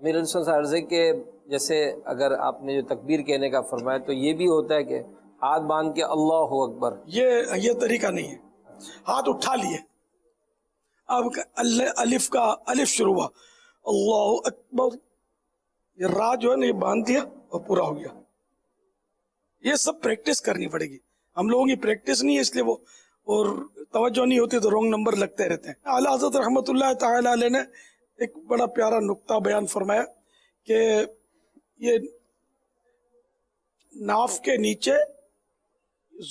امیر علیہ السلام عرض ہے کہ جیسے اگر آپ نے جو تکبیر کہنے کا فرمایا تو یہ بھی ہوتا ہے کہ ہاتھ باندھ کے اللہ اکبر، یہ طریقہ نہیں ہے. ہاتھ اٹھا لیے، اب الف کا الف شروع ہوا، اللہ اکبر، یہ را جو ہے نا یہ باندھ دیا اور پورا ہو گیا. یہ سب پریکٹس کرنی پڑے گی. ہم لوگوں کی پریکٹس نہیں ہے، اس لیے وہ اور توجہ نہیں ہوتی تو رونگ نمبر لگتے رہتے ہیں. اعلیٰ حضرت رحمۃ اللہ تعالی علیہ نے ایک بڑا پیارا نقطہ بیان فرمایا کہ یہ ناف کے نیچے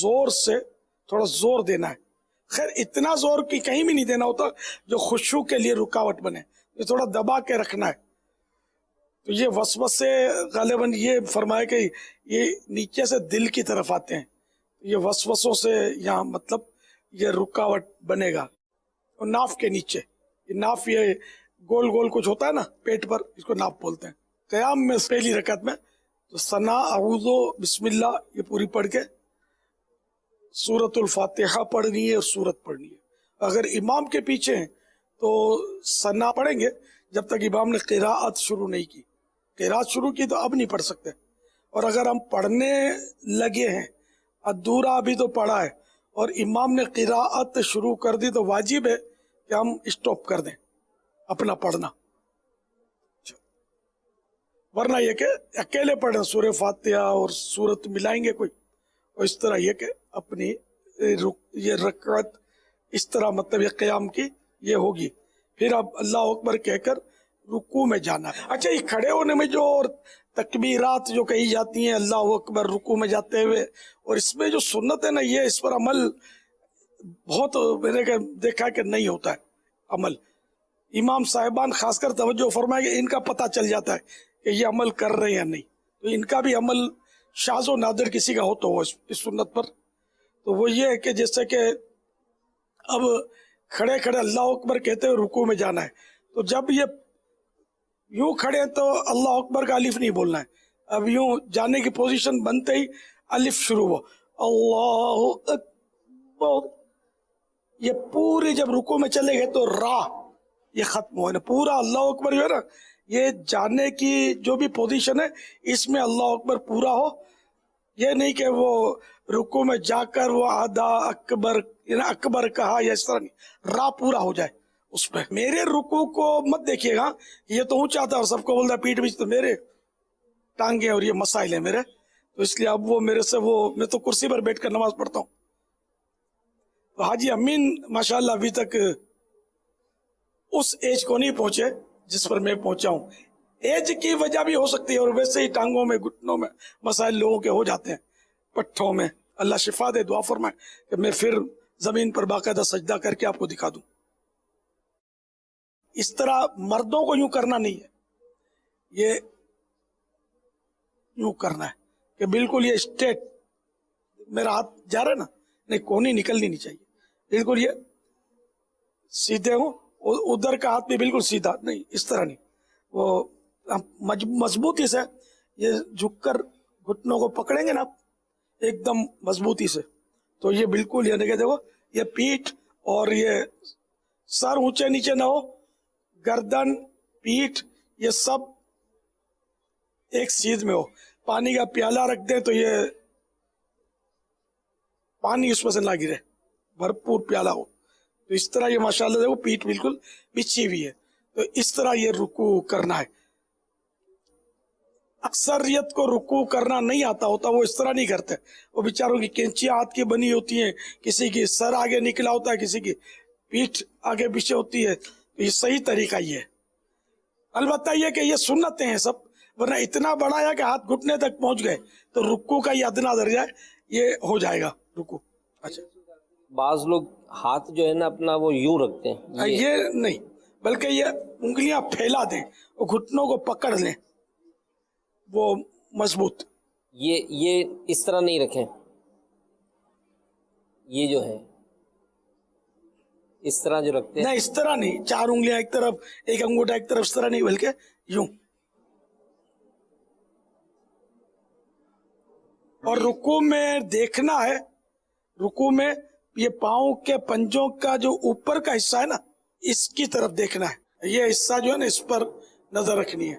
زور سے تھوڑا زور دینا ہے. خیر اتنا زور کی کہیں بھی نہیں دینا ہوتا جو خشوع کے لیے رکاوٹ بنے، یہ تھوڑا دبا کے رکھنا ہے. تو یہ وسوسے غالباً یہ فرمایا کہ یہ نیچے سے دل کی طرف آتے ہیں، یہ وسوسوں سے یہاں مطلب یہ رکاوٹ بنے گا. اور ناف کے نیچے، یہ ناف یہ گول گول کچھ ہوتا ہے نا پیٹ پر، اس کو ناف بولتے ہیں. قیام میں پہلی رکعت میں تو ثنا اعوذ بسم اللہ یہ پوری پڑھ کے سورۃ الفاتحہ پڑھنی ہے اور سورت پڑھنی ہے. اگر امام کے پیچھے ہیں تو ثنا پڑھیں گے جب تک امام نے قراءت شروع نہیں کی. قراءت شروع کی تو اب نہیں پڑھ سکتے. اور اگر ہم پڑھنے لگے ہیں، ادھورا بھی تو پڑھا ہے اور امام نے قراءت شروع کر دی تو واجب ہے کہ ہم اسٹاپ کر دیں اپنا پڑھنا. ورنہ یہ کہ اکیلے پڑھیں سورہ فاتحہ اور سورت ملائیں گے کوئی، اور اس طرح یہ کہ اپنی یہ رکعت اس طرح مطلب یہ قیام کی یہ ہوگی. پھر اب اللہ اکبر کہہ کر رکوع میں جانا ہے. اچھا یہ کھڑے ہونے میں جو اور تکبیرات جو کہی جاتی ہیں اللہ اکبر رکوع میں جاتے ہوئے، اور اس میں جو سنت ہے نا یہ اس پر عمل بہت میں نے دیکھا کہ نہیں ہوتا ہے عمل. امام صاحبان خاص کر توجہ فرمائے کہ ان کا پتہ چل جاتا ہے کہ یہ عمل کر رہے ہیں یا نہیں، تو ان کا بھی عمل شاذ و نادر کسی کا ہو تو ہو اس سنت پر. تو وہ یہ ہے کہ جیسے کہ اب کھڑے کھڑے اللہ اکبر کہتے ہوئے رکوع میں جانا ہے، تو جب یہ یوں کھڑے ہیں تو اللہ اکبر کا الف نہیں بولنا ہے. اب یوں جانے کی پوزیشن بنتے ہی الف شروع ہو، اللہ اکبر، یہ پوری جب رکوع میں چلے گئے تو را یہ ختم ہو نا پورا. اللہ اکبر جو ہے نا یہ جانے کی جو بھی پوزیشن ہے اس میں اللہ اکبر پورا ہو. یہ نہیں کہ وہ رکوع میں جا کر وہ آدھا اکبر اکبر کہا یا اس طرح نہیں، را پورا ہو جائے اس پہ. میرے رکوع کو مت دیکھیے گا، یہ تو اونچا تھا اور سب کو بولتا پیٹ بیچ، تو میرے ٹانگیں اور یہ مسائل ہیں میرے، تو اس لیے اب وہ میرے سے وہ میں تو کرسی پر بیٹھ کر نماز پڑھتا ہوں. تو حاجی امین ماشاءاللہ ابھی تک اس ایج کو نہیں پہنچے جس پر میں پہنچا ہوں. ایج کی وجہ بھی ہو سکتی ہے اور ویسے ہی ٹانگوں میں گھٹنوں میں مسائل لوگوں کے ہو جاتے ہیں، پٹھوں میں. اللہ شفا دے، دعا فرمائے کہ میں پھر زمین پر باقاعدہ سجدہ کر کے آپ کو دکھا دوں. اس طرح مردوں کو یوں کرنا نہیں ہے، یہ یوں کرنا ہے کہ بالکل یہ اسٹیٹ میرا ہاتھ جا رہا ہے نا، نہیں کونی نکلنی نہیں چاہیے، بالکل یہ سیدھے ہوں. ادھر کا ہاتھ بھی بالکل سیدھا نہیں، اس طرح نہیں، وہ مضبوطی سے یہ جھک کر گھٹنوں کو پکڑیں گے نا ایک دم مضبوطی سے، تو یہ بالکل یہ دیکھو یہ پیٹھ اور یہ سر اونچے نیچے نہ ہو، گردن پیٹھ یہ سب ایک سیدھ میں ہو. پانی کا پیالہ رکھ دیں تو یہ پانی اس میں سے نہ گرے، بھرپور پیالہ ہو. تو اس طرح یہ ماشاءاللہ دیکھو پیٹھ بالکل بچھی ہوئی ہے، تو اس طرح یہ رکوع کرنا ہے. اکثریت کو رکوع کرنا نہیں آتا ہوتا، وہ اس طرح نہیں کرتے. وہ بیچاروں کی کینچیاں ہاتھ کی بنی ہوتی ہیں، کسی کی سر آگے نکلا ہوتا ہے، کسی کی پیٹھ آگے پیچھے ہوتی ہے. تو یہ صحیح طریقہ یہ ہے. البتہ یہ کہ یہ سنتیں ہیں سب، ورنہ اتنا بڑھایا کہ ہاتھ گھٹنے تک پہنچ گئے تو رکوع کا یہ ادنا درجہ ہے یہ ہو جائے گا رکوع. اچھا بعض لوگ ہاتھ جو ہے نا اپنا وہ یوں رکھتے ہیں، یہ نہیں، بلکہ یہ انگلیاں پھیلا دیں اور گھٹنوں کو پکڑ لیں وہ مضبوط. یہ اس طرح نہیں رکھیں، یہ جو ہے اس طرح جو رکھتے ہیں، نہیں اس طرح نہیں، چار انگلیاں ایک طرف ایک انگوٹھا ایک طرف، اس طرح نہیں، بلکہ یوں. اور رکوع میں دیکھنا ہے، رکوع میں یہ پاؤں کے پنجوں کا جو اوپر کا حصہ ہے نا اس کی طرف دیکھنا ہے، یہ حصہ جو ہے نا اس پر نظر رکھنی ہے.